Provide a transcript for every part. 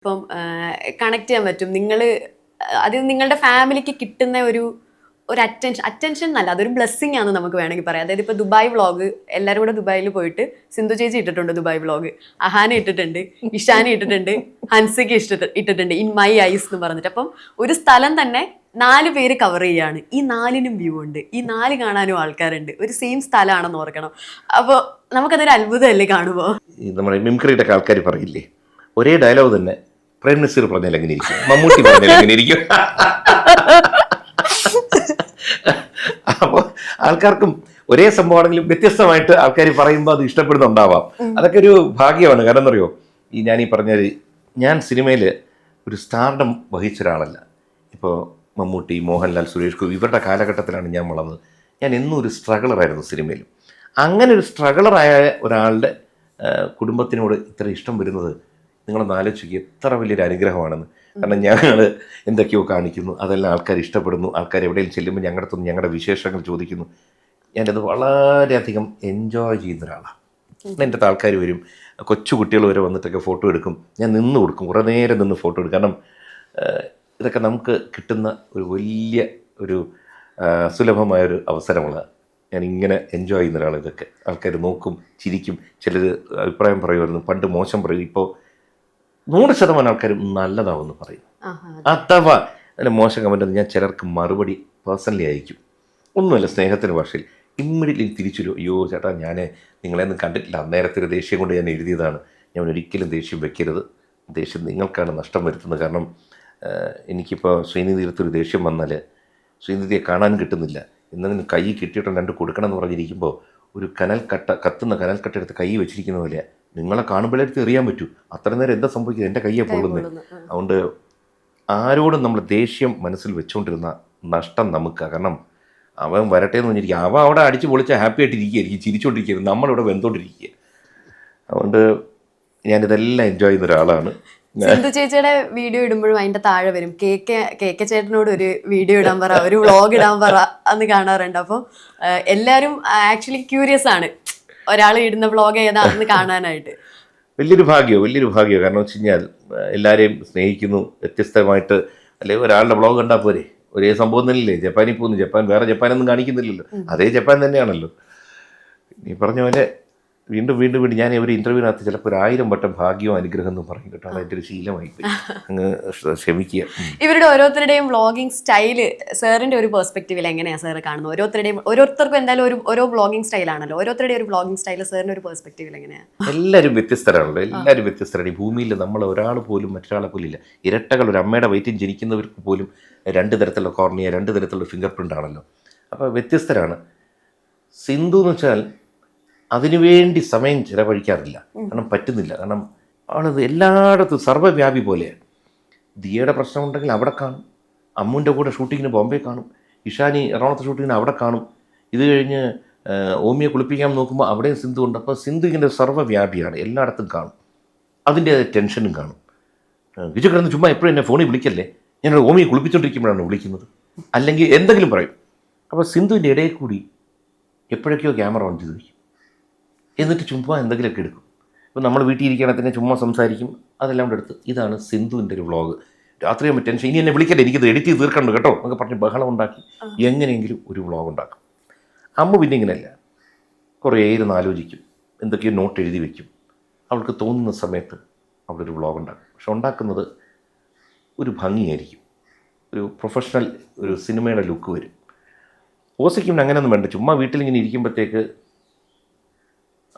ഇപ്പം കണക്ട് ചെയ്യാൻ പറ്റും. അത് നിങ്ങളുടെ ഫാമിലിക്ക് കിട്ടുന്ന ഒരു അറ്റൻഷൻ എന്നല്ല, അതൊരു ബ്ലെസ്സിങ് ആണെന്ന് നമുക്ക് വേണമെങ്കിൽ പറയാം. അതായത് ഇപ്പോൾ ദുബായ് വ്ളോഗ് എല്ലാവരും കൂടെ ദുബായിൽ പോയിട്ട് സിന്ധു ചേച്ചി ഇട്ടിട്ടുണ്ട് ദുബായ് വ്ളോഗ്, അഹാന ഇട്ടിട്ടുണ്ട്, ഇഷാനി ഇട്ടിട്ടുണ്ട്, ഹൻസിക്ക് ഇട്ടിട്ടുണ്ട് ഇൻ മൈ ഐസ് എന്ന് പറഞ്ഞിട്ട്. അപ്പം ഒരു സ്ഥലം തന്നെ 4 പേര് കവർ ചെയ്യാണ്. ഈ 4നും വ്യൂ ഉണ്ട്, ഈ 4 കാണാനും ആൾക്കാരുണ്ട്, ഒരു സെയിം സ്ഥലമാണെന്ന് ഓർക്കണം. അപ്പോൾ നമുക്കതൊരു അത്ഭുതമല്ലേ കാണുമ്പോൾ. നമ്മുടെ മിമിക്രിയുടെ ആൾക്കാർ പറയില്ലേ, ഒരേ ഡയലോഗ് തന്നെ പ്രേം നസീർ പറഞ്ഞാൽ എങ്ങനെ ഇരിക്കും, മമ്മൂട്ടി പറഞ്ഞാൽ എങ്ങനെ ഇരിക്കും. അപ്പോൾ ആൾക്കാർക്കും ഒരേ സംഭവമാണെങ്കിലും വ്യത്യസ്തമായിട്ട് ആൾക്കാർ പറയുമ്പോൾ അത് ഇഷ്ടപ്പെടുന്നുണ്ടാവാം. അതൊക്കെ ഒരു ഭാഗ്യമാണ്. കാരണം എന്നറിയോ, ഞാൻ പറഞ്ഞാൽ ഞാൻ സിനിമയിൽ ഒരു സ്റ്റാർഡം വഹിച്ച ഒരാളല്ല. ഇപ്പോൾ മമ്മൂട്ടി, മോഹൻലാൽ, സുരേഷ് ഗോപി ഇവരുടെ കാലഘട്ടത്തിലാണ് ഞാൻ വളർന്നത്. ഞാൻ എന്നും ഒരു സ്ട്രഗിളറായിരുന്നു സിനിമയിലും. അങ്ങനെ ഒരു സ്ട്രഗിളറായ ഒരാളുടെ കുടുംബത്തിനോട് ഇത്ര ഇഷ്ടം വരുന്നത് നിങ്ങളൊന്ന് ആലോചിക്കുക, എത്ര വലിയൊരു അനുഗ്രഹമാണെന്ന്. കാരണം ഞങ്ങൾ എന്തൊക്കെയോ കാണിക്കുന്നു, അതെല്ലാം ആൾക്കാർ ഇഷ്ടപ്പെടുന്നു. ആൾക്കാർ എവിടെയും ചെല്ലുമ്പോൾ ഞങ്ങളുടെ അടുത്ത് ഞങ്ങളുടെ വിശേഷങ്ങൾ ചോദിക്കുന്നു. ഞാനത് വളരെയധികം എൻജോയ് ചെയ്യുന്ന ഒരാളാണ്. എൻ്റെ അടുത്ത് ആൾക്കാർ വരും, കൊച്ചു കുട്ടികൾ വരെ വന്നിട്ടൊക്കെ ഫോട്ടോ എടുക്കും. ഞാൻ നിന്ന് കൊടുക്കും, കുറേ നേരം നിന്ന് ഫോട്ടോ എടുക്കും. കാരണം ഇതൊക്കെ നമുക്ക് കിട്ടുന്ന ഒരു വലിയ ഒരു സുലഭമായൊരു അവസരമാണ്. ഞാനിങ്ങനെ എൻജോയ് ചെയ്യുന്ന ഒരാൾ. ഇതൊക്കെ ആൾക്കാർ നോക്കും, ചിരിക്കും. ചിലർ അഭിപ്രായം പറയുമായിരുന്നു, പണ്ട് മോശം പറയും, ഇപ്പോൾ 100% ആൾക്കാർ നല്ലതാവുമെന്ന് പറയും. അഥവാ അതിൻ്റെ മോശം കമൻറ്റ് ഞാൻ ചിലർക്ക് മറുപടി പേഴ്സണലി അയക്കും. ഒന്നുമല്ല, സ്നേഹത്തിൻ്റെ ഭാഷയിൽ ഇമ്മീഡിയറ്റ്ലി തിരിച്ചു വരും. അയ്യോ ചേട്ടാ, ഞാൻ നിങ്ങളെയൊന്നും കണ്ടിട്ടില്ല, അന്നേരത്തെ ഒരു ദേഷ്യം കൊണ്ട് ഞാൻ എഴുതിയതാണ്. ഞാൻ ഒരിക്കലും ദേഷ്യം വെക്കരുത്. ദേഷ്യം നിങ്ങൾക്കാണ് നഷ്ടം വരുത്തുന്നത്. കാരണം എനിക്കിപ്പോൾ ശ്രീനിധി എടുത്തൊരു ദേഷ്യം വന്നാൽ ശ്രീനിധിയെ കാണാൻ കിട്ടുന്നില്ല, എന്തെങ്കിലും കൈ കിട്ടിയിട്ട് 2 കൊടുക്കണം എന്ന് പറഞ്ഞിരിക്കുമ്പോൾ ഒരു കത്തുന്ന കനൽക്കട്ട എടുത്ത് കൈ വെച്ചിരിക്കുന്ന പോലെ നിങ്ങളെ കാണുമ്പോഴേക്ക് എറിയാൻ പറ്റൂ. അത്ര നേരം എന്താ സംഭവിക്കുന്നത്, എൻ്റെ കയ്യെ പൊള്ളുന്നത്. അതുകൊണ്ട് ആരോടും നമ്മൾ ദേഷ്യം മനസ്സിൽ വെച്ചുകൊണ്ടിരുന്ന നഷ്ടം നമുക്ക്. കാരണം അവൻ വരട്ടെ എന്ന് പറഞ്ഞിരിക്കുക, അവൻ അവിടെ അടിച്ച് പൊളിച്ചാൽ ഹാപ്പി ആയിട്ടിരിക്കുകയായിരിക്കും, ചിരിച്ചുകൊണ്ടിരിക്കുകയായിരുന്നു, നമ്മളിവിടെ വെന്തോണ്ടിരിക്കുക. അതുകൊണ്ട് ഞാനിതെല്ലാം എൻജോയ് ചെയ്യുന്ന ഒരാളാണ്. സിന്ധു ചേച്ചിയുടെ വീഡിയോ ഇടുമ്പോഴും അതിന്റെ താഴെ വരും കെ ചേട്ടനോട് ഒരു വീഡിയോ ഇടാൻ പറ, ഒരു വ്ളോഗ് ഇടാൻ പറ എന്ന് കാണാറുണ്ട്. അപ്പോൾ എല്ലാവരും ആക്ച്വലി ക്യൂരിയസ് ആണ് ഒരാൾ ഇടുന്ന വ്ളോഗ് ഏതാണെന്ന് കാണാനായിട്ട്. വലിയൊരു ഭാഗ്യമോ. കാരണം വെച്ച് കഴിഞ്ഞാൽ എല്ലാവരെയും സ്നേഹിക്കുന്നു. വ്യത്യസ്തമായിട്ട് അല്ലെങ്കിൽ ഒരാളുടെ വ്ളോഗ് കണ്ടാൽ പോരെ, ഒരേ സംഭവം തന്നെയല്ലേ. ജപ്പാനിൽ പോകുന്നു, ജപ്പാൻ വേറെ ജപ്പാനൊന്നും കാണിക്കുന്നില്ലല്ലോ, അതേ ജപ്പാൻ തന്നെയാണല്ലോ. നീ പറഞ്ഞ പോലെ വീണ്ടും ഞാൻ ഒരു ഇൻ്റർവ്യൂവിനകത്ത് ചിലപ്പോൾ 1000 വട്ടം ഭാഗ്യവും അനുഗ്രഹം എന്നും പറയും കേട്ടോ. അതിൻ്റെ ഒരു ശീലമായി പോയി, അങ്ങ് ക്ഷമിക്കുക. ഇവരുടെ ഓരോരുത്തരുടെയും വ്ളോഗിങ് സ്റ്റൈല് സാറിന്റെ ഒരു പെർസ്പെക്റ്റീവിൽ എങ്ങനെയാണ് സാർ കാണുന്നത്? ഓരോരുത്തർക്കും എന്തായാലും ഓരോ വ്ളോഗിങ് സ്റ്റൈലാണല്ലോ. ഓരോരുത്തരുടെ ഒരു വ്ളോഗിങ് സ്റ്റൈൽ സാറിന്റെ ഒരു പെർസ്പെക്റ്റീവിൽ എങ്ങനെയാണ്? എല്ലാവരും വ്യത്യസ്തരാണല്ലോ, എല്ലാവരും വ്യത്യസ്തരാണ്. ഈ ഭൂമിയിൽ നമ്മൾ ഒരാൾ പോലും മറ്റൊരാളെ പോലും ഇല്ല. ഇരട്ടകൾ, ഒരു അമ്മയുടെ വയറ്റിൽ ജനിക്കുന്നവർക്ക് പോലും 2 തരത്തിലുള്ള കോർണിയ, 2 തരത്തിലുള്ള ഫിംഗർ പ്രിൻ്റ് ആണല്ലോ. അപ്പോൾ വ്യത്യസ്തരാണ്. സിന്ധു എന്ന് വെച്ചാൽ അതിനുവേണ്ടി സമയം ചിലവഴിക്കാറില്ല, കാരണം പറ്റുന്നില്ല. കാരണം ആളത് എല്ലായിടത്തും സർവ്വവ്യാപി പോലെയാണ്. ദിയയുടെ പ്രശ്നമുണ്ടെങ്കിൽ അവിടെ കാണും, അമ്മുവിൻ്റെ കൂടെ ഷൂട്ടിങ്ങിന് ബോംബെ കാണും, ഇഷാനി എറണാകുളത്ത് ഷൂട്ടിങ്ങിന് അവിടെ കാണും. ഇത് കഴിഞ്ഞ് ഓമിയെ കുളിപ്പിക്കാൻ നോക്കുമ്പോൾ അവിടെയും സിന്ധു ഉണ്ട്. അപ്പോൾ സിന്ധു ഇങ്ങനെ സർവ്വവ്യാപിയാണ്, എല്ലായിടത്തും കാണും. അതിൻ്റെ ടെൻഷനും കാണും. വിജു കിടന്ന് ചുമ്മാ എപ്പോഴും എന്നെ ഫോണിൽ വിളിക്കല്ലേ, ഞാൻ ഓമിയെ കുളിപ്പിച്ചുകൊണ്ടിരിക്കുമ്പോഴാണ് വിളിക്കുന്നത്, അല്ലെങ്കിൽ എന്തെങ്കിലും പറയും. അപ്പോൾ സിന്ധുവിൻ്റെ ഇടയിൽ കൂടി എപ്പോഴൊക്കെയോ ക്യാമറ ഓൺ ചെയ്ത് വയ്ക്കും, എന്നിട്ട് ചുമ്മാ എന്തെങ്കിലുമൊക്കെ എടുക്കും. ഇപ്പോൾ നമ്മൾ വീട്ടിൽ ഇരിക്കുകയാണെങ്കിൽ തന്നെ ചുമ്മാ സംസാരിക്കും, അതെല്ലാം കൂടെ എടുത്ത്. ഇതാണ് സിന്ധുവിൻ്റെ ഒരു വ്ളോഗ്. രാത്രിയാകുമ്പോൾ ടെൻഷൻ, ഇനി എന്നെ വിളിക്കല്ലേ, എനിക്കിത് എഡിറ്റ് ചെയ്ത് തീർക്കണ്ട കേട്ടോ എന്നൊക്കെ പറഞ്ഞ് ബഹളം ഉണ്ടാക്കി എങ്ങനെയെങ്കിലും ഒരു വ്ളോഗ് ഉണ്ടാക്കും. അമ്മ പിന്നെ ഇങ്ങനെയല്ല, കുറേ ഇരുന്ന് ആലോചിക്കും, എന്തൊക്കെയോ നോട്ട് എഴുതി വയ്ക്കും. അവൾക്ക് തോന്നുന്ന സമയത്ത് അവളൊരു വ്ളോഗ് ഉണ്ടാക്കും. പക്ഷെ ഉണ്ടാക്കുന്നത് ഒരു ഭംഗിയായിരിക്കും, ഒരു പ്രൊഫഷണൽ, ഒരു സിനിമയുടെ ലുക്ക് വരും. ഓസിക്കും അങ്ങനെയൊന്നും വേണ്ട, ചുമ്മാ വീട്ടിലിങ്ങനെ ഇരിക്കുമ്പോഴത്തേക്ക്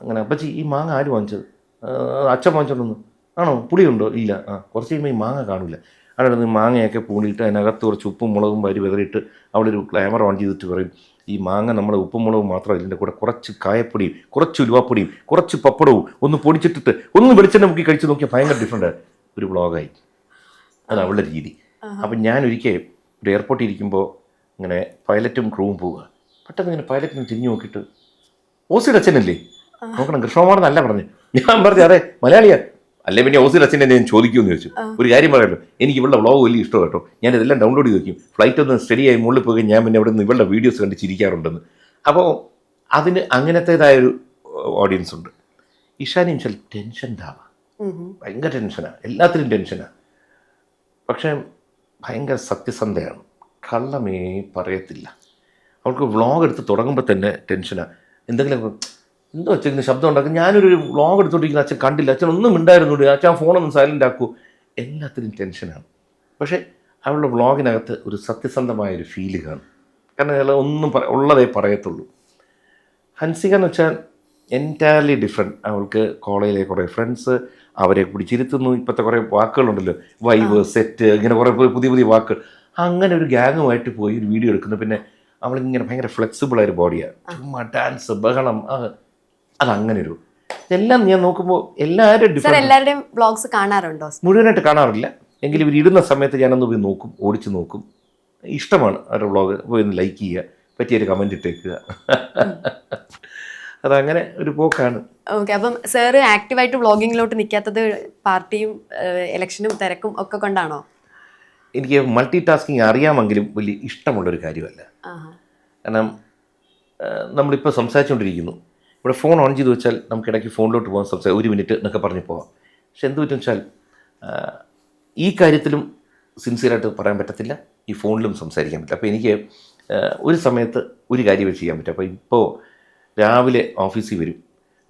അങ്ങനെ അപ്പച്ചി ഈ മാങ്ങ ആര് വാങ്ങിച്ചത്, അച്ഛൻ വാങ്ങിച്ചോണ്ടൊന്ന്, ആണോ, പുളിയുണ്ടോ, ഇല്ല, കുറച്ച് കഴിയുമ്പോൾ ഈ മാങ്ങ കാണില്ല. അവിടെ നിന്ന് മാങ്ങയൊക്കെ പൂണിയിട്ട് അതിനകത്ത് കുറച്ച് ഉപ്പും മുളകും വാരി വിതറിയിട്ട് അവിടെ ഒരു ക്യാമറ ഓൺ ചെയ്തിട്ട് പറയും, ഈ മാങ്ങ നമ്മൾ ഉപ്പും മുളകും മാത്രം ഇതിൻ്റെ കൂടെ കുറച്ച് കായപ്പൊടിയും കുറച്ച് ഉലുവാപ്പൊടിയും കുറച്ച് പപ്പടവും ഒന്ന് പൊടിച്ചിട്ടിട്ട് ഒന്ന് വെളിച്ചെണ്ണ മുക്കി കഴിച്ച് നോക്കിയാൽ ഭയങ്കര ഡിഫറെൻ്റ് ഒരു വ്ളോഗായി. അത് അവളുടെ രീതി. അപ്പം ഞാൻ ഒരിക്കൽ ഒരു എയർപോർട്ടിൽ ഇരിക്കുമ്പോൾ ഇങ്ങനെ പൈലറ്റും ക്രൂവും പോവുക. പെട്ടെന്ന് ഇങ്ങനെ പൈലറ്റിനെ തിരിഞ്ഞു നോക്കിയിട്ട്, ഓസിയുടെ അച്ഛനല്ലേ നോക്കണം, കൃഷ്ണകുമാറെന്നല്ല പറഞ്ഞു. ഞാൻ പറഞ്ഞു അതെ മലയാളിയാ, അല്ലേ പിന്നെ ഓസിയുടെ അച്ഛനെ ഞാൻ ചോദിക്കുമെന്ന് ചോദിച്ചു. ഒരു കാര്യം പറയാമല്ലോ, എനിക്ക് ഇവളുടെ വ്ളോഗ് വലിയ ഇഷ്ടം കേട്ടോ, ഞാൻ ഇതെല്ലാം ഡൗൺലോഡ് ചെയ്ത് വയ്ക്കും. ഫ്ലൈറ്റ് ഒന്ന് സ്റ്റഡിയായി മുകളിൽ പോയി ഞാൻ പിന്നെ അവിടെ നിന്ന് ഇവളുടെ വീഡിയോസ് കണ്ട് ചിരിക്കാറുണ്ടെന്ന്. അപ്പോൾ അതിന് അങ്ങനത്തേതായൊരു ഓഡിയൻസ് ഉണ്ട്. ഇഷാനി ചില ടെൻഷൻ്റെ ആവാം, ഭയങ്കര ടെൻഷനാണ്, എല്ലാത്തിനും ടെൻഷനാണ്. പക്ഷേ ഭയങ്കര സത്യസന്ധയാണ്, കള്ളമേ പറയത്തില്ല. അവൾക്ക് വ്ളോഗ് എടുത്ത് തുടങ്ങുമ്പോൾ തന്നെ ടെൻഷനാണ്. എന്തെങ്കിലും എന്തോ അച്ഛൻ ശബ്ദം ഉണ്ടാക്കും. ഞാനൊരു വ്ളോഗ് എടുത്തോണ്ടിരിക്കുന്ന അച്ഛൻ കണ്ടില്ല, അച്ഛൻ ഒന്നും ഉണ്ടായിരുന്നുണ്ട്, അച്ഛൻ ഫോണൊന്നും സൈലൻ്റ് ആക്കൂ, എല്ലാത്തിനും ടെൻഷനാണ്. പക്ഷേ അവളുടെ വ്ളോഗിനകത്ത് ഒരു സത്യസന്ധമായൊരു ഫീല് കാണും. കാരണം അയാൾ ഒന്നും ഉള്ളതേ പറയത്തുള്ളൂ. ഹൻസിക എന്ന് വെച്ചാൽ എൻറ്റയർലി ഡിഫറെൻറ്റ്. അവൾക്ക് കോളേജിലെ കുറേ ഫ്രണ്ട്സ്, അവരെ പിടിച്ചിരുത്തുന്നു. ഇപ്പോഴത്തെ കുറേ വാക്കുകളുണ്ടല്ലോ, വൈബ്, സെറ്റ്, ഇങ്ങനെ കുറേ പുതിയ പുതിയ വാക്കുകൾ. അങ്ങനെ ഒരു ഗ്യാങ്ങുമായിട്ട് പോയി ഒരു വീഡിയോ എടുക്കുന്നു. പിന്നെ അവളിങ്ങനെ ഭയങ്കര ഫ്ലെക്സിബിളായൊരു ബോഡിയാണ്, ചുമ്മാ ഡാൻസ്, ബഹളം, അതങ്ങനെ ഒരു ഇതെല്ലാം ഞാൻ നോക്കുമ്പോൾ എല്ലാവരും എല്ലാവരുടെയും വ്ളോഗ്സ് കാണാറുണ്ടോ? മുഴുവനായിട്ട് കാണാറില്ല, എങ്കിലും ഇവർ ഇടുന്ന സമയത്ത് ഞാനൊന്ന് പോയി നോക്കും, ഓടിച്ച് നോക്കും. ഇഷ്ടമാണ് അവരുടെ വ്ളോഗ്. പോയി ഒന്ന് ലൈക്ക് ചെയ്യുക, പറ്റിയൊരു കമൻറ്റ് ഇട്ടേക്കുക. അതങ്ങനെ ഒരു പോക്കാണ്. ഓക്കെ. അപ്പം സാറ് ആക്റ്റീവായിട്ട് വ്ളോഗിങ്ങിലോട്ട് നിൽക്കാത്തത് പാർട്ടിയും ഇലക്ഷനും തിരക്കും ഒക്കെ കൊണ്ടാണോ? എനിക്ക് മൾട്ടി ടാസ്കിങ് അറിയാമെങ്കിലും വലിയ ഇഷ്ടമുള്ളൊരു കാര്യമല്ല. കാരണം നമ്മളിപ്പോൾ സംസാരിച്ചുകൊണ്ടിരിക്കുന്നു, ഇവിടെ ഫോൺ ഓൺ ചെയ്ത് വെച്ചാൽ നമുക്ക് ഇടയ്ക്ക് ഫോണിലോട്ട് പോകാൻ സംസാരിക്കാം, 1 മിനിറ്റ് എന്നൊക്കെ പറഞ്ഞ് പോകാം. പക്ഷെ എന്ത് പറ്റും വെച്ചാൽ ഈ കാര്യത്തിലും സിൻസിയറായിട്ട് പറയാൻ പറ്റത്തില്ല, ഈ ഫോണിലും സംസാരിക്കാൻ പറ്റില്ല. അപ്പോൾ എനിക്ക് ഒരു സമയത്ത് ഒരു കാര്യം ചെയ്യാൻ പറ്റും. അപ്പോൾ ഇപ്പോൾ രാവിലെ ഓഫീസിൽ വരും,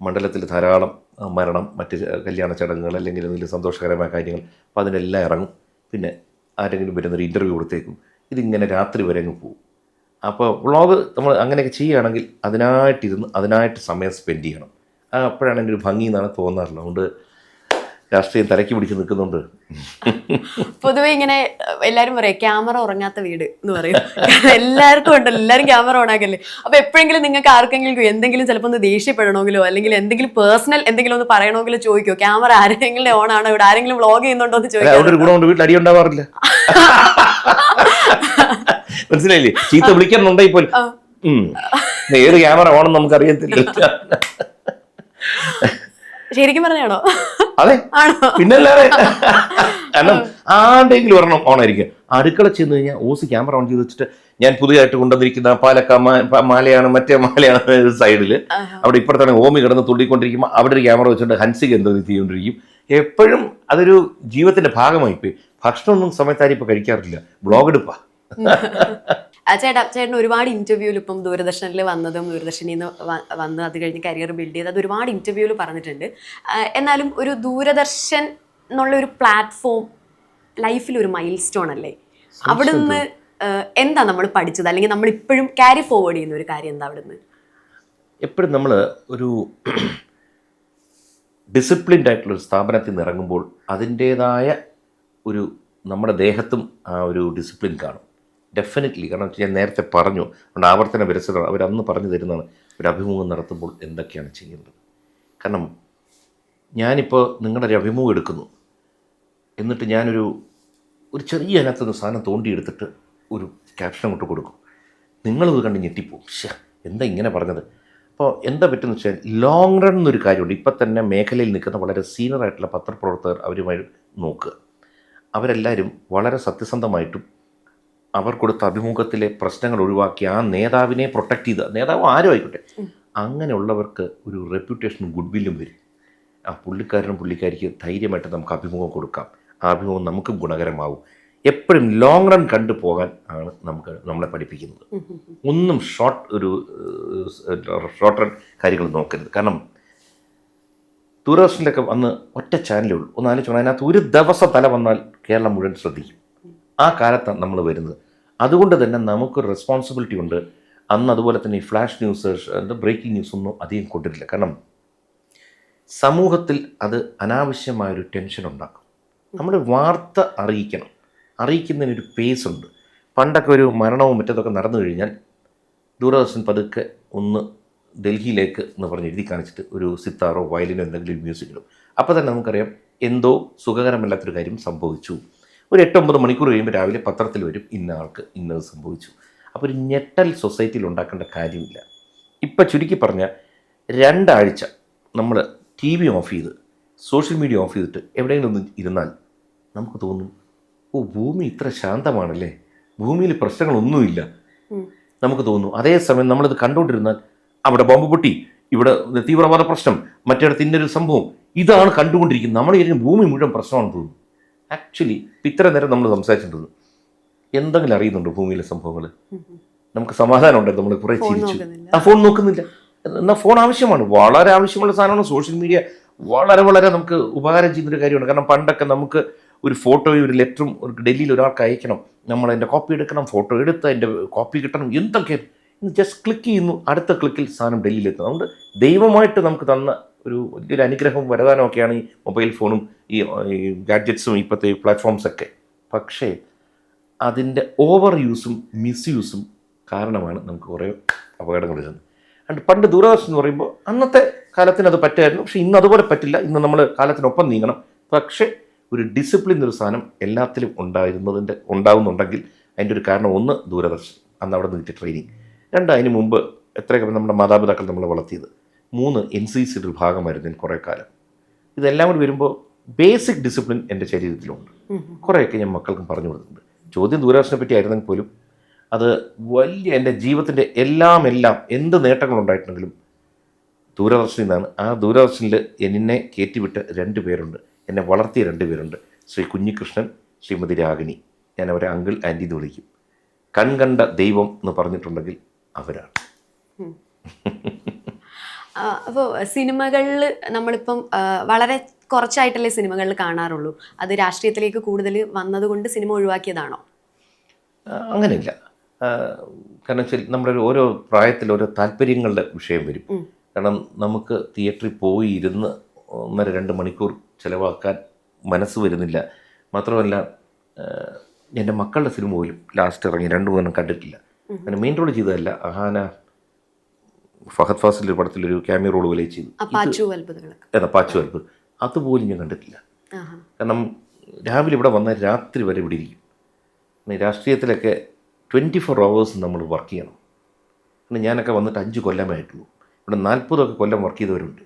മണ്ഡലത്തിൽ ധാരാളം മരണം, മറ്റ് കല്യാണ ചടങ്ങുകൾ, അല്ലെങ്കിൽ എന്തെങ്കിലും സന്തോഷകരമായ കാര്യങ്ങൾ, അപ്പോൾ അതിനെല്ലാം ഇറങ്ങും. പിന്നെ ആരെങ്കിലും വരുന്നൊരു ഇൻ്റർവ്യൂ കൊടുത്തേക്കും. ഇതിങ്ങനെ രാത്രി വരെ അങ്ങ് പോകും. അപ്പോൾ വ്ളോഗ് നമ്മൾ അങ്ങനെയൊക്കെ ചെയ്യുകയാണെങ്കിൽ അതിനായിട്ടിരുന്ന് അതിനായിട്ട് സമയം സ്പെൻഡ് ചെയ്യണം. അപ്പോഴാണ് എൻ്റെ ഒരു ഭംഗി എന്നാണ് തോന്നാറുള്ളത്. അതുകൊണ്ട് രാഷ്ട്രീയം തലയ്ക്ക് പിടിച്ച് നിൽക്കുന്നുണ്ട്. പൊതുവെ ഇങ്ങനെ എല്ലാവരും പറയും ക്യാമറ ഉറങ്ങാത്ത വീട് എന്ന് പറയും. എല്ലാവർക്കും ഉണ്ടല്ലോ, എല്ലാവരും ക്യാമറ ഓൺ ആക്കല്ലേ. അപ്പൊ എപ്പോഴെങ്കിലും നിങ്ങൾക്ക് ആർക്കെങ്കിലും എന്തെങ്കിലും ചിലപ്പോൾ ഒന്ന് ദേഷ്യപ്പെടണമെങ്കിലോ അല്ലെങ്കിൽ എന്തെങ്കിലും പേഴ്സണൽ എന്തെങ്കിലും ഒന്ന് പറയണമെങ്കിലോ ചോദിക്കോ, ക്യാമറ ആരെങ്കിലും ഓൺ ആണോ, ഇവിടെ ആരെങ്കിലും വ്ളോഗ് ചെയ്യുന്നുണ്ടോ എന്ന് ചോദിക്കാം. ഗുണമുണ്ട്, വീട്ടിൽ അടി ഉണ്ടാവാറില്ല. മനസ്സിലായില്ലേ? ചീത്ത വിളിക്കാനുണ്ടെങ്കിൽ പോലും ഏത് ക്യാമറ ഓണെന്ന് നമുക്ക് അറിയത്തില്ല. ശരിക്കും പറഞ്ഞാണോ? അതെ, പിന്നല്ലാതെ. കാരണം ആരുടെയെങ്കിലും ഒരെണ്ണം ഓണായിരിക്കും. അടുക്കള ചെന്ന് കഴിഞ്ഞാൽ ഓസ് ക്യാമറ ഓൺ ചെയ്ത് വെച്ചിട്ട് ഞാൻ പുതിയതായിട്ട് കൊണ്ടുവന്നിരിക്കുന്ന പാലക്ക മാലയാണ്, മറ്റേ മാലയാണ് സൈഡിൽ, അവിടെ ഇപ്പുറത്താണ് ഓമി കിടന്ന് തുള്ളിക്കൊണ്ടിരിക്കുമ്പോൾ അവിടെ ഒരു ക്യാമറ വെച്ചിട്ട് ഹൻസിക എന്തോ ചെയ്തുകൊണ്ടിരിക്കും. എപ്പോഴും അതൊരു ജീവിതത്തിന്റെ ഭാഗമായി പോയി. ഭക്ഷണമൊന്നും സമയത്താരും ഇപ്പൊ കഴിക്കാറില്ല, ബ്ലോഗ് എടുപ്പാ. ചേട്ടൻ ഒരുപാട് ഇന്റർവ്യൂവിൽ ഇപ്പം ദൂരദർശനിൽ വന്നതും ദൂരദർശനിൽ നിന്ന് വന്ന് അത് കഴിഞ്ഞ് കരിയർ ബിൽഡ് ചെയ്ത് അത് ഒരുപാട് ഇന്റർവ്യൂവിൽ പറഞ്ഞിട്ടുണ്ട്. എന്നാലും ഒരു ദൂരദർശൻ എന്നുള്ള ഒരു പ്ലാറ്റ്ഫോം ലൈഫിൽ ഒരു മൈൽ സ്റ്റോൺ അല്ലേ? അവിടെ നിന്ന് എന്താ നമ്മൾ പഠിച്ചത്, അല്ലെങ്കിൽ നമ്മൾ ഇപ്പോഴും ക്യാരി ഫോർവേഡ് ചെയ്യുന്ന ഒരു കാര്യം എന്താ? അവിടെ നിന്ന് എപ്പോഴും നമ്മൾ ഒരു ഡിസിപ്ലിൻഡ് ആയിട്ടുള്ളൊരു സ്ഥാപനത്തിൽ നിന്ന് ഇറങ്ങുമ്പോൾ അതിൻ്റേതായ ഒരു നമ്മുടെ ദേഹത്തും ആ ഒരു ഡിസിപ്ലിൻ കാണും, ഡെഫിനറ്റ്ലി. കാരണം ഞാൻ നേരത്തെ പറഞ്ഞു, അതുകൊണ്ട് ആവർത്തന വിരസത അവരന്ന് പറഞ്ഞു തരുന്നതാണ്. ഒരു അഭിമുഖം നടത്തുമ്പോൾ എന്തൊക്കെയാണ് ചെയ്യേണ്ടത്. കാരണം ഞാനിപ്പോൾ നിങ്ങളുടെ ഒരു അഭിമുഖം എടുക്കുന്നു, എന്നിട്ട് ഞാനൊരു ചെറിയ അതിനകത്തുനിന്ന് സാധനം തോണ്ടിയെടുത്തിട്ട് ഒരു ക്യാപ്ഷൻ അങ്ങോട്ട് കൊടുക്കും. നിങ്ങളത് കണ്ട് ഞെട്ടിപ്പോവും, എന്താ ഇങ്ങനെ പറഞ്ഞത്. അപ്പോൾ എന്താ പറ്റുമെന്ന് വെച്ചാൽ ലോങ് റൺ എന്നൊരു കാര്യമുണ്ട്. ഇപ്പം തന്നെ മേഖലയിൽ നിൽക്കുന്ന വളരെ സീനിയറായിട്ടുള്ള പത്രപ്രവർത്തകർ അവരുമായി നോക്കുക. അവരെല്ലാവരും വളരെ സത്യസന്ധമായിട്ടും അവർ കൊടുത്ത അഭിമുഖത്തിലെ പ്രശ്നങ്ങൾ ഒഴിവാക്കി ആ നേതാവിനെ പ്രൊട്ടക്റ്റ് ചെയ്ത, നേതാവ് ആരും ആയിക്കോട്ടെ, അങ്ങനെയുള്ളവർക്ക് ഒരു റെപ്യൂട്ടേഷനും ഗുഡ് വില്ലും വരും. ആ പുള്ളിക്കാരനും പുള്ളിക്കാരിക്ക് ധൈര്യമായിട്ട് നമുക്ക് അഭിമുഖം കൊടുക്കാം, ആ അഭിമുഖം നമുക്കും ഗുണകരമാവും. എപ്പോഴും ലോങ് റൺ കണ്ടു പോകാൻ ആണ് നമ്മളെ പഠിപ്പിക്കുന്നത്. ഒന്നും ഷോർട്ട് റൺ കാര്യങ്ങൾ നോക്കരുത്. കാരണം ദൂരദർശനിലൊക്കെ വന്ന് ഒറ്റ ചാനലേ ഉള്ളൂ. ഒന്ന് ആലോചിച്ചോണം, അതിനകത്ത് ഒരു ദിവസം തല വന്നാൽ കേരളം മുഴുവൻ ശ്രദ്ധിക്കും. ആ കാലത്താണ് നമ്മൾ വരുന്നത്. അതുകൊണ്ട് തന്നെ നമുക്കൊരു റെസ്പോൺസിബിലിറ്റി ഉണ്ട്. അന്ന് അതുപോലെ തന്നെ ഈ ഫ്ലാഷ് ന്യൂസ്, ബ്രേക്കിംഗ് ന്യൂസ് ഒന്നും അധികം കൊണ്ടിട്ടില്ല. കാരണം സമൂഹത്തിൽ അത് അനാവശ്യമായൊരു ടെൻഷൻ ഉണ്ടാക്കും. നമ്മൾ വാർത്ത അറിയിക്കുന്നതിനൊരു പേസ് ഉണ്ട്. പണ്ടൊക്കെ ഒരു മരണവും മറ്റതൊക്കെ നടന്നു കഴിഞ്ഞാൽ ദൂരദർശൻ പതുക്കെ ഒന്ന് ഡൽഹിയിലേക്ക് എന്ന് പറഞ്ഞ് എഴുതി കാണിച്ചിട്ട് ഒരു സിത്താറോ വയലിനോ എന്തെങ്കിലും മ്യൂസിക് ഇടും. അപ്പോൾ തന്നെ നമുക്കറിയാം എന്തോ സുഖകരമല്ലാത്തൊരു കാര്യം സംഭവിച്ചു. ഒരു 8-9 മണിക്കൂർ കഴിയുമ്പോൾ രാവിലെ പത്രത്തിൽ വരും, ഇന്ന ആൾക്ക് ഇന്നത് സംഭവിച്ചു. അപ്പോൾ ഒരു ഞെട്ടൽ സൊസൈറ്റിയിൽ ഉണ്ടാക്കേണ്ട കാര്യമില്ല. ഇപ്പം ചുരുക്കി പറഞ്ഞാൽ 2 ആഴ്ച നമ്മൾ TV ഓഫ് ചെയ്ത് സോഷ്യൽ മീഡിയ ഓഫ് ചെയ്തിട്ട് എവിടെയെങ്കിലും ഒന്ന് ഇരുന്നാൽ നമുക്ക് തോന്നും, ഓ ഭൂമി ഇത്ര ശാന്തമാണല്ലേ, ഭൂമിയിൽ പ്രശ്നങ്ങളൊന്നുമില്ല നമുക്ക് തോന്നും. അതേസമയം നമ്മളിത് കണ്ടുകൊണ്ടിരുന്നാൽ അവിടെ ബോംബ് പൊട്ടി, ഇവിടെ തീവ്രവാദ പ്രശ്നം, മറ്റിടത്ത് ഇന്നൊരു സംഭവം, ഇതാണ് കണ്ടുകൊണ്ടിരിക്കുന്നത്. നമ്മൾ ഈ ഭൂമി മുഴുവൻ പ്രശ്നമാണ് തോന്നുന്നു. ആക്ച്വലി ഇത്ര നേരം നമ്മൾ സംസാരിച്ചിട്ടുണ്ട്, എന്തെങ്കിലും അറിയുന്നുണ്ടോ ഭൂമിയിലെ സംഭവങ്ങൾ? നമുക്ക് സമാധാനം ഉണ്ട്, നമ്മൾ കുറേ ചിരിച്ചു. ആ ഫോൺ നോക്കുന്നില്ല. എന്നാൽ ഫോൺ ആവശ്യമാണ്, വളരെ ആവശ്യമുള്ള സാധനമാണ്. സോഷ്യൽ മീഡിയ വളരെ വളരെ നമുക്ക് ഉപകാരം ചെയ്യുന്നൊരു കാര്യമാണ്. കാരണം പണ്ടൊക്കെ നമുക്ക് ഒരു ഫോട്ടോയും ഒരു ലെറ്ററും ഒരു ഡൽഹിയിൽ ഒരാൾക്ക് അയക്കണം, നമ്മൾ അതിൻ്റെ കോപ്പി എടുക്കണം, ഫോട്ടോ എടുത്ത് അതിൻ്റെ കോപ്പി കിട്ടണം, എന്തൊക്കെ. ഇന്ന് ജസ്റ്റ് ക്ലിക്ക് ചെയ്യുന്നു, അടുത്ത ക്ലിക്കിൽ സാധനം ഡൽഹിയിലെത്തും. അതുകൊണ്ട് ദൈവമായിട്ട് നമുക്ക് തന്ന ഒരു വലിയൊരു അനുഗ്രഹവും വരദാനമൊക്കെയാണ് ഈ മൊബൈൽ ഫോണും ഈ ഗാഡ്ജറ്റ്സും ഇപ്പോഴത്തെ പ്ലാറ്റ്ഫോംസൊക്കെ. പക്ഷേ അതിൻ്റെ ഓവർ യൂസും മിസ്യൂസും കാരണമാണ് നമുക്ക് കുറേ അപകടങ്ങൾ വരുന്നത്. അണ്ട് പണ്ട് ദൂരദർശൻ എന്ന് പറയുമ്പോൾ അന്നത്തെ കാലത്തിന് അത് പറ്റുമായിരുന്നു. പക്ഷേ ഇന്ന് അതുപോലെ പറ്റില്ല. ഇന്ന് നമ്മൾ കാലത്തിനൊപ്പം നീങ്ങണം. പക്ഷേ ഒരു ഡിസിപ്ലിൻ ഒരു സാധനം എല്ലാത്തിലും ഉണ്ടാവുന്നുണ്ടെങ്കിൽ അതിൻ്റെ ഒരു കാരണം, ഒന്ന് ദൂരദർശൻ, അന്ന് അവിടെ നിന്ന് കിട്ടിയ ട്രെയിനിങ്. രണ്ട്, അതിന് മുമ്പ് എത്രയൊക്കെ നമ്മുടെ മാതാപിതാക്കൾ നമ്മളെ വളർത്തിയത്. മൂന്ന്, NCC ഒരു ഭാഗമായിരുന്നു ഞാൻ കുറേ കാലം. ഇതെല്ലാം കൂടി വരുമ്പോൾ ബേസിക് ഡിസിപ്ലിൻ എൻ്റെ ശരീരത്തിലുണ്ട്. കുറേയൊക്കെ ഞാൻ മക്കൾക്കും പറഞ്ഞു കൊടുത്തിട്ടുണ്ട്. ചോദ്യം ദൂരദർശനെ പറ്റി ആയിരുന്നെങ്കിൽ പോലും അത് വലിയ എൻ്റെ ജീവിതത്തിൻ്റെ എല്ലാം എന്ത് നേട്ടങ്ങളുണ്ടായിട്ടുണ്ടെങ്കിലും ദൂരദർശനിൽ നിന്നാണ്. ആ ദൂരദർശനിൽ എന്നെ കയറ്റിവിട്ട 2 പേരുണ്ട്, എന്നെ വളർത്തിയ 2 പേരുണ്ട്. ശ്രീ കുഞ്ഞികൃഷ്ണൻ, ശ്രീമതി രാഗിണി. ഞാൻ അവരെ അങ്കിൾ ആൻറ്റി എന്ന് വിളിക്കും. കൺകണ്ട ദൈവം എന്ന് പറഞ്ഞിട്ടുണ്ടെങ്കിൽ അവരാണ്. അപ്പോൾ സിനിമകളിൽ നമ്മളിപ്പം വളരെ കുറച്ചായിട്ടല്ലേ സിനിമകളിൽ കാണാറുള്ളൂ. അത് രാഷ്ട്രീയത്തിലേക്ക് കൂടുതൽ വന്നതുകൊണ്ട് സിനിമ ഒഴിവാക്കിയതാണോ? അങ്ങനെയില്ല. കാരണം വെച്ചാൽ നമ്മുടെ ഓരോ പ്രായത്തിൽ ഓരോ താല്പര്യങ്ങളുടെ വിഷയം വരും. കാരണം നമുക്ക് തിയേറ്ററിൽ പോയി ഇരുന്ന് 1.5-2 മണിക്കൂർ ചിലവാക്കാൻ മനസ്സ് വരുന്നില്ല. മാത്രമല്ല എൻ്റെ മക്കളുടെ സിനിമ പോലും ലാസ്റ്റ് ഇറങ്ങി 2-3 കണ്ടിട്ടില്ല. അങ്ങനെ മെയിൻ റോൾ ചെയ്തതല്ല, അഹാന ഫഹദ് ഫാസിലിൻ്റെ പടത്തിലൊരു ക്യാമിയോ റോൾ പോലെ ചെയ്തു, പാച്ചു അത്ഭുതം. അതുപോലും ഞാൻ കണ്ടിട്ടില്ല. കാരണം രാവിലെ ഇവിടെ വന്നാൽ രാത്രി വരെ ഇവിടെ ഇരിക്കും. രാഷ്ട്രീയത്തിലൊക്കെ 24 hours നമ്മൾ വർക്ക് ചെയ്യണം. പിന്നെ ഞാനൊക്കെ വന്നിട്ട് 5 കൊല്ലമായിട്ടുള്ളൂ. ഇവിടെ 40 കൊല്ലം വർക്ക് ചെയ്തവരുണ്ട്.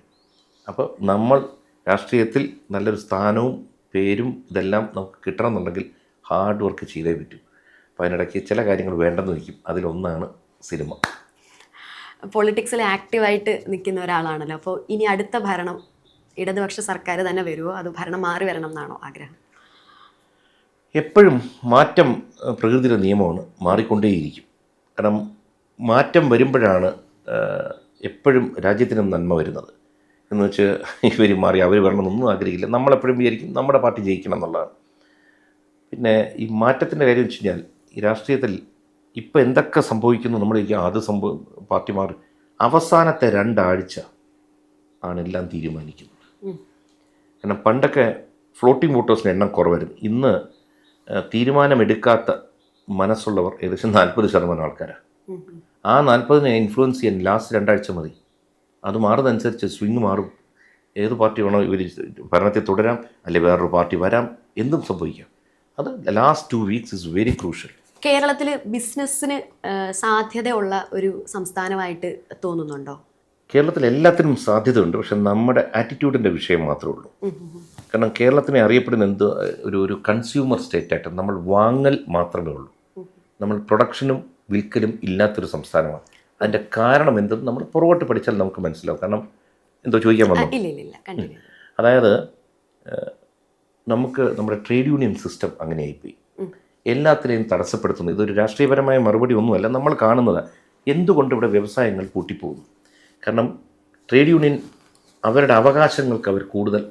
അപ്പോൾ നമ്മൾ രാഷ്ട്രീയത്തിൽ നല്ലൊരു സ്ഥാനവും പേരും ഇതെല്ലാം നമുക്ക് കിട്ടണമെന്നുണ്ടെങ്കിൽ ഹാർഡ് വർക്ക് ചെയ്തേ പറ്റൂ. അപ്പോൾ അതിനിടയ്ക്ക് ചില കാര്യങ്ങൾ വേണ്ടെന്ന് വയ്ക്കും. അതിലൊന്നാണ് സിനിമ. പൊളിറ്റിക്സിൽ ആക്റ്റീവായിട്ട് നിൽക്കുന്ന ഒരാളാണല്ലോ. അപ്പോൾ ഇനി അടുത്ത ഭരണം ഇടതുപക്ഷ സർക്കാർ തന്നെ വരുമോ, അത് ഭരണം മാറി വരണം എന്നാണോ ആഗ്രഹം? എപ്പോഴും മാറ്റം പ്രകൃതിയുടെ നിയമമാണ്, മാറിക്കൊണ്ടേയിരിക്കും. കാരണം മാറ്റം വരുമ്പോഴാണ് എപ്പോഴും രാജ്യത്തിനും നന്മ വരുന്നത്. എന്ന് വെച്ച് ഇവർ മാറി അവർ വരണമെന്നൊന്നും ആഗ്രഹിക്കില്ല. നമ്മളെപ്പോഴും വിചാരിക്കും നമ്മുടെ പാർട്ടി ജയിക്കണം എന്നുള്ളതാണ്. പിന്നെ ഈ മാറ്റത്തിൻ്റെ കാര്യം വെച്ച് കഴിഞ്ഞാൽ ഈ രാഷ്ട്രീയത്തിൽ ഇപ്പോൾ എന്തൊക്കെ സംഭവിക്കുന്നു നമ്മൾ അത് പാർട്ടി മാറി അവസാനത്തെ 2 ആഴ്ച ആണ് എല്ലാം തീരുമാനിക്കുന്നത്. കാരണം പണ്ടൊക്കെ ഫ്ലോട്ടിംഗ് വോട്ടേഴ്സിന് എണ്ണം കുറവായിരുന്നു. ഇന്ന് തീരുമാനമെടുക്കാത്ത മനസ്സുള്ളവർ ഏകദേശം 40% ആൾക്കാരാണ്. ആ 40 ഇൻഫ്ലുവൻസ് ചെയ്യാൻ ലാസ്റ്റ് 2 ആഴ്ച മതി. അത് മാറുന്നതനുസരിച്ച് സ്വിങ് മാറും. ഏത് പാർട്ടി വേണോ ഇവർ ഭരണത്തിൽ തുടരാം, അല്ലെങ്കിൽ വേറൊരു പാർട്ടി വരാം, എന്തും സംഭവിക്കാം. അത് last 2 weeks is very crucial. കേരളത്തിൽ ബിസിനസ്സിന് സാധ്യതയുള്ള ഒരു സംസ്ഥാനമായിട്ട് തോന്നുന്നുണ്ടോ? കേരളത്തിൽ എല്ലാത്തിനും സാധ്യതയുണ്ട്. പക്ഷെ നമ്മുടെ ആറ്റിറ്റ്യൂഡിൻ്റെ വിഷയം മാത്രമേ ഉള്ളൂ. കാരണം കേരളത്തിനെ അറിയപ്പെടുന്ന ഒരു കൺസ്യൂമർ സ്റ്റേറ്റായിട്ട് നമ്മൾ വാങ്ങൽ മാത്രമേ ഉള്ളൂ. നമ്മൾ പ്രൊഡക്ഷനും വിൽക്കലും ഇല്ലാത്തൊരു സംസ്ഥാനമാണ്. അതിൻ്റെ കാരണം എന്തെന്ന് നമ്മൾ പുറകോട്ട് പഠിച്ചാൽ നമുക്ക് മനസ്സിലാവും. കാരണം എന്തോ ചോദിക്കാൻ വന്നു. അതായത് നമുക്ക് നമ്മുടെ ട്രേഡ് യൂണിയൻ സിസ്റ്റം അങ്ങനെയായിപ്പോയി. എല്ലാത്തിനെയും തടസ്സപ്പെടുത്തുന്നു. ഇതൊരു രാഷ്ട്രീയപരമായ മറുപടി ഒന്നുമല്ല, നമ്മൾ കാണുന്നത്. എന്തുകൊണ്ട് ഇവിടെ വ്യവസായങ്ങൾ പൂട്ടിപ്പോകുന്നു? കാരണം ട്രേഡ് യൂണിയൻ അവരുടെ അവകാശങ്ങൾക്ക് അവർ കൂടുതൽ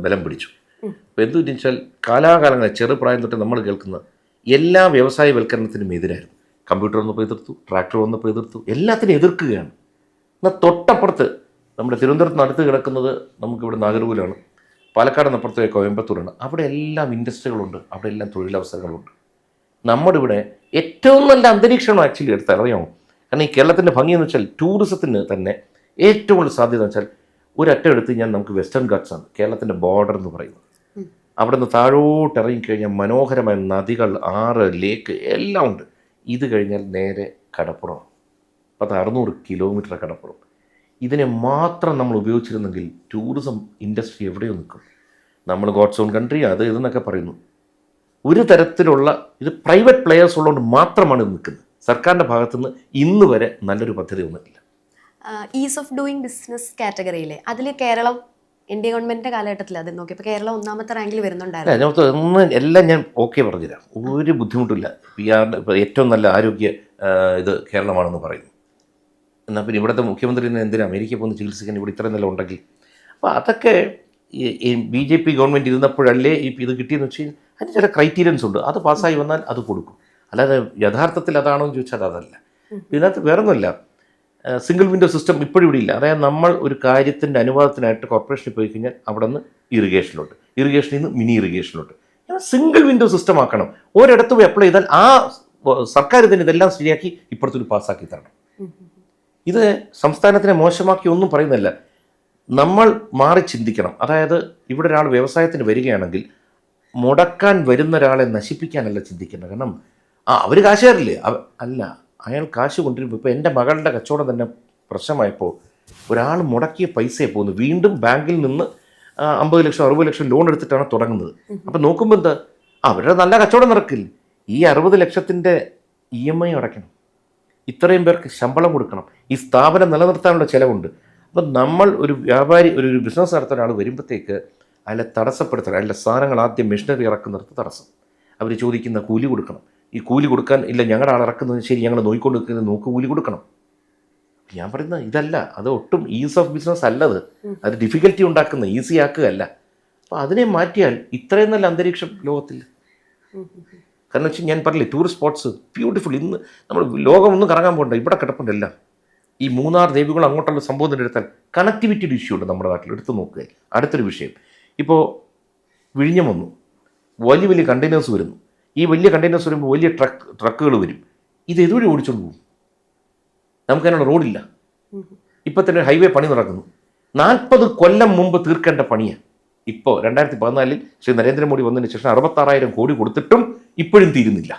ബലം പിടിച്ചു. അപ്പോൾ എന്തു വെച്ചാൽ കാലാകാലങ്ങളിൽ ചെറുപ്രായം തൊട്ട് നമ്മൾ കേൾക്കുന്നത് എല്ലാ വ്യവസായവൽക്കരണത്തിനും എതിരായിരുന്നു. കമ്പ്യൂട്ടർ വന്നപ്പോൾ എതിർത്തു, ട്രാക്ടർ വന്നപ്പോൾ എതിർത്തു, എല്ലാത്തിനും എതിർക്കുകയാണ്. എന്നാൽ തൊട്ടപ്പുറത്ത് നമ്മുടെ തിരുവനന്തപുരത്തിന് അടുത്ത് കിടക്കുന്നത് നമുക്കിവിടെ നാഗർകോവിലാണ്, പാലക്കാടിനപ്പുറത്തെ കോയമ്പത്തൂരാണ്. അവിടെ എല്ലാം ഇൻഡസ്ട്രികളുണ്ട്, അവിടെ എല്ലാം തൊഴിലവസരങ്ങളുണ്ട്. നമ്മുടെ ഇവിടെ ഏറ്റവും നല്ല അന്തരീക്ഷമാണ് ആക്ച്വലി എടുത്താൽ അറിയാമോ? കാരണം ഈ കേരളത്തിൻ്റെ ഭംഗിയെന്ന് വെച്ചാൽ ടൂറിസത്തിന് തന്നെ ഏറ്റവും കൂടുതൽ സാധ്യത വെച്ചാൽ ഒരറ്റം എടുത്ത് ഞാൻ നമുക്ക് വെസ്റ്റേൺ ഘാട്ട്സാണ് കേരളത്തിൻ്റെ ബോർഡർ എന്ന് പറയുന്നത്. അവിടെ നിന്ന് താഴോട്ട് ഇറങ്ങിക്കഴിഞ്ഞാൽ മനോഹരമായ നദികൾ, ആറ്, ലേക്ക് എല്ലാം ഉണ്ട്. ഇത് കഴിഞ്ഞാൽ നേരെ കടപ്പുറമാണ്. 600 കിലോമീറ്റർ കടപ്പുറം. ഇതിനെ മാത്രം നമ്മൾ ഉപയോഗിച്ചിരുന്നെങ്കിൽ ടൂറിസം ഇൻഡസ്ട്രി എവിടെയോ നിൽക്കും. നമ്മൾ ഗോഡ്സ് ഓൺ കൺട്രി അത് ഇതെന്നൊക്കെ പറയുന്നു. ഒരു തരത്തിലുള്ള ഇത് പ്രൈവറ്റ് പ്ലെയേഴ്സ് ഉള്ളതുകൊണ്ട് മാത്രമാണ് ഇത് നിൽക്കുന്നത്. സർക്കാരിൻ്റെ ഭാഗത്തുനിന്ന് ഇന്ന് വരെ നല്ലൊരു പദ്ധതി ഒന്നുമില്ല. ഈസ് ഓഫ് ഡൂയിങ് ബിസിനസ് കാറ്റഗറിയിലെ അതിൽ കേരളം NDA ഗവൺമെന്റിന്റെ കാലഘട്ടത്തിൽ അത് നോക്കിയപ്പോൾ കേരളം 1ാമത്തെ റാങ്കിൽ അല്ല വരുന്നുണ്ടായിരുന്നു. ഞങ്ങൾക്ക് ഒന്ന് എല്ലാം ഞാൻ ഓക്കെ പറഞ്ഞുതരാം, ഒരു ബുദ്ധിമുട്ടില്ല. PR ഇപ്പോൾ ഏറ്റവും നല്ല ആരോഗ്യ ഇത് കേരളമാണെന്ന് പറയുന്നു. എന്നാൽ പിന്നെ ഇവിടുത്തെ മുഖ്യമന്ത്രി എന്തിനാണ് അമേരിക്കയിൽ പോകുന്ന ചികിത്സിക്കാൻ ഇവിടെ ഇത്രയും നല്ല ഉണ്ടെങ്കിൽ? അപ്പോൾ അതൊക്കെ ഈ BJP ഗവൺമെൻറ് ഇരുന്നപ്പോഴല്ലേ ഇത് കിട്ടിയെന്ന് വെച്ച് കഴിഞ്ഞാൽ അതിന് ചില ക്രൈറ്റീരിയൻസ് ഉണ്ട്, അത് പാസ്സായി വന്നാൽ അത് കൊടുക്കും. അല്ലാതെ യഥാർത്ഥത്തിൽ അതാണോ എന്ന് ചോദിച്ചാൽ അതല്ല. ഇതിനകത്ത് വേറൊന്നുമില്ല, സിംഗിൾ വിൻഡോ സിസ്റ്റം ഇപ്പോഴും ഇവിടെ ഇല്ല. അതായത് നമ്മൾ ഒരു കാര്യത്തിൻ്റെ അനുവാദത്തിനായിട്ട് കോർപ്പറേഷനിൽ പോയി കഴിഞ്ഞാൽ അവിടെ നിന്ന് ഇറിഗേഷനിലോട്ട്, ഇറിഗേഷനിൽ നിന്ന് മിനി ഇറിഗേഷനിലോട്ട് സിംഗിൾ വിൻഡോ സിസ്റ്റം ആക്കണം. ഒരിടത്ത് പോയി അപ്ലൈ ചെയ്താൽ ആ സർക്കാർ തന്നെ ഇതെല്ലാം ശരിയാക്കി ഇപ്പുറത്തൊരു പാസ്സാക്കി തരണം. ഇത് സംസ്ഥാനത്തിനെ മോശമാക്കി ഒന്നും പറയുന്നില്ല, നമ്മൾ മാറി ചിന്തിക്കണം. അതായത് ഇവിടെ ഒരാൾ വ്യവസായത്തിന് വരികയാണെങ്കിൽ മുടക്കാൻ വരുന്ന ഒരാളെ നശിപ്പിക്കാനല്ല ചിന്തിക്കേണ്ടത്. കാരണം അവർ കാശുകാരില്ലേ, അല്ല, അയാൾ കാശ് കൊണ്ടിരുമ്പോൾ ഇപ്പോൾ എൻ്റെ മകളുടെ കച്ചവടം തന്നെ പ്രശ്നമായപ്പോൾ ഒരാൾ മുടക്കിയ പൈസയെ പോകുന്നു, വീണ്ടും ബാങ്കിൽ നിന്ന് 50 ലക്ഷം 60 ലക്ഷം ലോൺ എടുത്തിട്ടാണ് തുടങ്ങുന്നത്. അപ്പം നോക്കുമ്പോൾ എന്താ, അവരുടെ നല്ല കച്ചവടം നടക്കില്ല, ഈ 60 ലക്ഷത്തിൻ്റെ EMI അടയ്ക്കണം, ഇത്രയും പേർക്ക് ശമ്പളം കൊടുക്കണം, ഈ സ്ഥാപനം നിലനിർത്താനുള്ള ചിലവുണ്ട്. അപ്പം നമ്മൾ ഒരു വ്യാപാരി ഒരു ബിസിനസ് നടത്തുന്ന ഒരാൾ വരുമ്പോഴത്തേക്ക് അയാളെ തടസ്സപ്പെടുത്തണം. അയാളുടെ സാധനങ്ങൾ ആദ്യം മെഷീനറി ഇറക്കുന്നിടത്ത് തടസ്സം, അവർ ചോദിക്കുന്ന കൂലി കൊടുക്കണം. ഈ കൂലി കൊടുക്കാൻ ഇല്ല, ഞങ്ങളുടെ ആൾ ഇറക്കുന്നത് ശരി, ഞങ്ങൾ നോക്കിക്കൊണ്ട് നിൽക്കുന്നത് നോക്ക് കൂലി കൊടുക്കണം. ഞാൻ പറയുന്നത് ഇതല്ല, അത് ഒട്ടും ഈസ് ഓഫ് ബിസിനസ് അല്ലത്, അത് ഡിഫിക്കൽറ്റി ഉണ്ടാക്കുന്ന ഈസി ആക്കുകയല്ല. അപ്പോൾ അതിനെ മാറ്റിയാൽ ഇത്രയും നല്ല അന്തരീക്ഷം ലോകത്തില്ല. കാരണം വെച്ചാൽ ഞാൻ പറഞ്ഞില്ലേ, ടൂറിസ്റ്റ് സ്പോട്ട്സ് ബ്യൂട്ടിഫുൾ. ഇന്ന് നമ്മൾ ലോകമൊന്നും കറങ്ങാൻ പോകണ്ട, ഇവിടെ കിടപ്പുണ്ടെല്ലാം. ഈ മൂന്നാർ ദേവികൾ അങ്ങോട്ടുള്ള സംഭവം എടുത്താൽ കണക്ടിവിറ്റിയുടെ ഇഷ്യൂ ഉണ്ട് നമ്മുടെ നാട്ടിൽ, എടുത്ത് നോക്കുക. അടുത്തൊരു വിഷയം, ഇപ്പോൾ വിഴിഞ്ഞം വന്നു, വലിയ വലിയ കണ്ടെയ്നേഴ്സ് വരുന്നു. ഈ വലിയ കണ്ടെയ്നേഴ്സ് വരുമ്പോൾ വലിയ ട്രക്കുകൾ വരും. ഇത് ഇതുവഴി ഓടിച്ചുകൊണ്ട് പോകും, നമുക്കതിനുള്ള റോഡില്ല. ഇപ്പം തന്നെ ഹൈവേ പണി നടക്കുന്നു, 40 കൊല്ലം മുമ്പ് തീർക്കേണ്ട പണിയാണ്. ഇപ്പോൾ 2014 ശ്രീ നരേന്ദ്രമോദി വന്നതിന് ശേഷം 66,000 കോടി കൊടുത്തിട്ടും ഇപ്പോഴും തീരുന്നില്ല.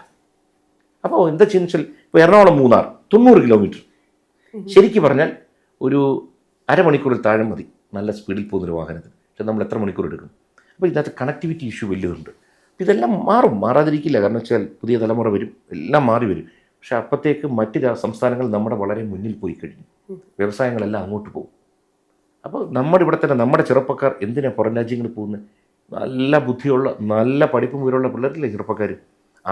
അപ്പോൾ എന്താ ചെയ്യുന്ന വെച്ചാൽ, ഇപ്പോൾ എറണാകുളം മൂന്നാർ 90 കിലോമീറ്റർ, ശരിക്കും പറഞ്ഞാൽ ഒരു അരമണിക്കൂറിൽ താഴെ മതി നല്ല സ്പീഡിൽ പോകുന്നൊരു വാഹനത്തിന്. പക്ഷെ നമ്മൾ എത്ര മണിക്കൂർ എടുക്കും? അപ്പോൾ ഇതിനകത്ത് കണക്ടിവിറ്റി ഇഷ്യൂ വലിയതുണ്ട്. ഇതെല്ലാം മാറാതിരിക്കില്ല, കാരണം വെച്ചാൽ പുതിയ തലമുറ വരും, എല്ലാം മാറി വരും. പക്ഷെ അപ്പോഴത്തേക്ക് മറ്റ് സംസ്ഥാനങ്ങൾ നമ്മുടെ വളരെ മുന്നിൽ പോയി കഴിഞ്ഞു, വ്യവസായങ്ങളെല്ലാം അങ്ങോട്ട് പോകും. അപ്പോൾ നമ്മുടെ ഇവിടെ തന്നെ നമ്മുടെ ചെറുപ്പക്കാർ എന്തിനാണ് പുറം രാജ്യങ്ങളിൽ പോകുന്നത്? നല്ല ബുദ്ധിയുള്ള നല്ല പഠിപ്പും വിവരമുള്ള പിള്ളേരില്ലേ ചെറുപ്പക്കാർ,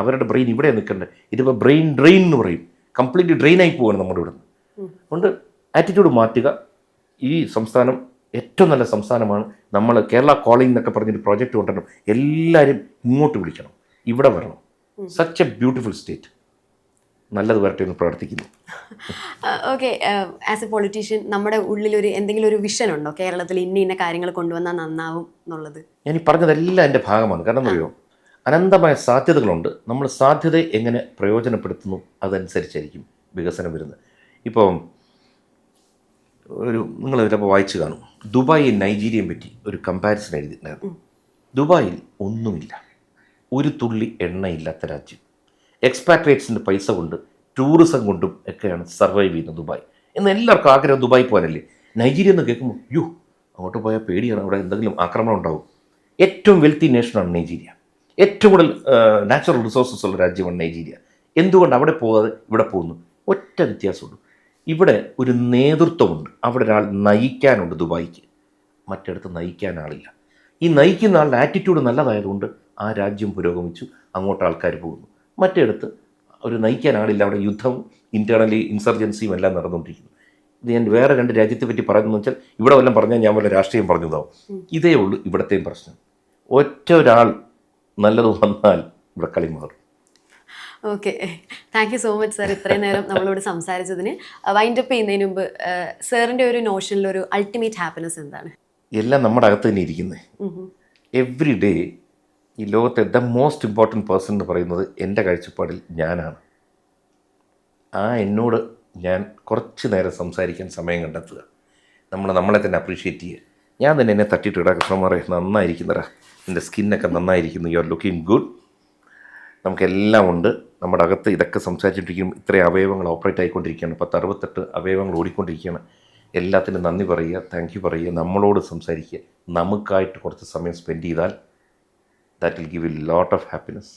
അവരുടെ ബ്രെയിൻ ഇവിടെ നിൽക്കേണ്ടത്. ഇതിപ്പോൾ ബ്രെയിൻ ഡ്രെയിൻ എന്ന് പറയും, കംപ്ലീറ്റ്ലി ഡ്രെയിനായി പോവുകയാണ് നമ്മുടെ ഇവിടെ നിന്ന്. അതുകൊണ്ട് ആറ്റിറ്റ്യൂഡ് മാറ്റുക. ഈ സംസ്ഥാനം ഏറ്റവും നല്ല സംസ്ഥാനമാണ്. നമ്മൾ കേരള കോളിംഗ് എന്നൊക്കെ പറഞ്ഞൊരു പ്രോജക്റ്റ് കൊണ്ടുവരണം, എല്ലാവരും ഇങ്ങോട്ട് വിളിക്കണം, ഇവിടെ വരണം. Such A beautiful state. നല്ലത് വരട്ടെ എന്ന് പ്രാർത്ഥിക്കുന്നു. ഓക്കെ, ആസ് എ പൊളിറ്റീഷ്യൻ നമ്മുടെ ഉള്ളിലൊരു എന്തെങ്കിലും ഒരു വിഷൻ ഉണ്ടോ, കേരളത്തിൽ ഇന്ന കാര്യങ്ങൾ കൊണ്ടുവന്നാൽ നന്നാവും എന്നുള്ളത്? ഞാൻ ഈ പറഞ്ഞതെല്ലാം എൻ്റെ ഭാഗമാണ്. കാരണം അറിയോ, അനന്തമായ സാധ്യതകളുണ്ട്. നമ്മൾ സാധ്യതയെ എങ്ങനെ പ്രയോജനപ്പെടുത്തുന്നു അതനുസരിച്ചായിരിക്കും വികസനം വരുന്നത്. ഇപ്പോൾ നിങ്ങൾ ചിലപ്പോൾ വായിച്ചു കാണും, ദുബായ് നൈജീരിയയെ പറ്റി ഒരു കമ്പാരിസൺ എഴുതിയിട്ടുണ്ടായിരുന്നു. ദുബായിൽ ഒന്നുമില്ല, ഒരു തുള്ളി എണ്ണയില്ലാത്ത രാജ്യം. എക്സ്പാട്രിയേറ്റ്സിൻ്റെ പൈസ കൊണ്ട് ടൂറിസം കൊണ്ടും ഒക്കെയാണ് സർവൈവ് ചെയ്യുന്നത് ദുബായ്. എന്ന് എല്ലാവർക്കും ആഗ്രഹം ദുബായ് പോകാനല്ലേ. നൈജീരിയ എന്ന് കേൾക്കുമ്പോൾ അങ്ങോട്ട് പോയാൽ പേടിയാണ്, അവിടെ എന്തെങ്കിലും ആക്രമണം ഉണ്ടാവും. ഏറ്റവും വെൽത്തി നേഷനാണ് നൈജീരിയ, ഏറ്റവും കൂടുതൽ നാച്ചുറൽ റിസോഴ്സസ് ഉള്ള രാജ്യമാണ് നൈജീരിയ. എന്തുകൊണ്ട് അവിടെ പോകാതെ ഇവിടെ പോകുന്നു? ഒറ്റ വ്യത്യാസമുള്ളൂ, ഇവിടെ ഒരു നേതൃത്വമുണ്ട്, അവിടെ ഒരാൾ നയിക്കാനുണ്ട്. ദുബായിക്ക് മറ്റിടത്ത് നയിക്കാൻ ആളില്ല. ഈ നയിക്കുന്ന ആളുടെ ആറ്റിറ്റ്യൂഡ് നല്ലതായതുകൊണ്ട് ആ രാജ്യം പുരോഗമിച്ചു, അങ്ങോട്ട് ആൾക്കാർ പോകുന്നു. മറ്റിടത്ത് ഒരു നയിക്കാൻ ആളില്ല, അവിടെ യുദ്ധവും ഇൻറ്റേർണലി ഇൻസർജൻസിയും എല്ലാം നടന്നുകൊണ്ടിരിക്കുന്നു. ഇത് ഞാൻ വേറെ 2 രാജ്യത്തെ പറ്റി പറയുന്നതെന്ന് വെച്ചാൽ ഇവിടെ വല്ലതും പറഞ്ഞാൽ ഞാൻ വല്ല രാഷ്ട്രീയം പറഞ്ഞതാവും. ഇതേ ഉള്ളൂ ഇവിടത്തെയും പ്രശ്നം. ഒറ്റ ഒരാൾ നല്ലത് വന്നാൽ ഇവിടെ കളി മാറും. Okay, thank you so much sir, ഇത്രയും നേരം നമ്മളോട് സംസാരിച്ചതിന്. വൈൻഡപ്പ് ചെയ്യുന്നതിന് മുമ്പ് സാറിൻ്റെ ഒരു നോഷനിലൊരു അൾട്ടിമേറ്റ് ഹാപ്പിനെസ് എന്താണ്? എല്ലാം നമ്മുടെ അകത്ത് തന്നെ ഇരിക്കുന്നത്. എവ്രി ഡേ ഈ ലോകത്തെ ദ മോസ്റ്റ് ഇമ്പോർട്ടൻറ്റ് പേഴ്സൺ എന്ന് പറയുന്നത് എൻ്റെ കാഴ്ചപ്പാടിൽ ഞാനാണ്. എന്നോട് ഞാൻ കുറച്ച് നേരം സംസാരിക്കാൻ സമയം കണ്ടെത്തുക, നമ്മളെ തന്നെ അപ്രീഷിയേറ്റ് ചെയ്യുക. ഞാൻ തന്നെ എന്നെ തട്ടിയിട്ടിടാ, കൃഷ്ണമാരെ നന്നായിരിക്കുന്നടാ, എൻ്റെ സ്കിന്നൊക്കെ നന്നായിരിക്കുന്നു, യു ആർ ലുക്കിംഗ് ഗുഡ്, നമുക്കെല്ലാം ഉണ്ട്. നമ്മുടെ അകത്ത് ഇതൊക്കെ സംസാരിച്ചിട്ടിരിക്കും. ഇത്രയും അവയവങ്ങൾ ഓപ്പറേറ്റ് ആയിക്കൊണ്ടിരിക്കുകയാണ്, 10-68 അവയവങ്ങൾ ഓടിക്കൊണ്ടിരിക്കുകയാണ്. എല്ലാത്തിനും നന്ദി പറയുക, താങ്ക് യു പറയുക, നമ്മളോട് സംസാരിക്കുക. നമുക്കായിട്ട് കുറച്ച് സമയം സ്പെൻഡ് ചെയ്താൽ that will give you a lot of happiness.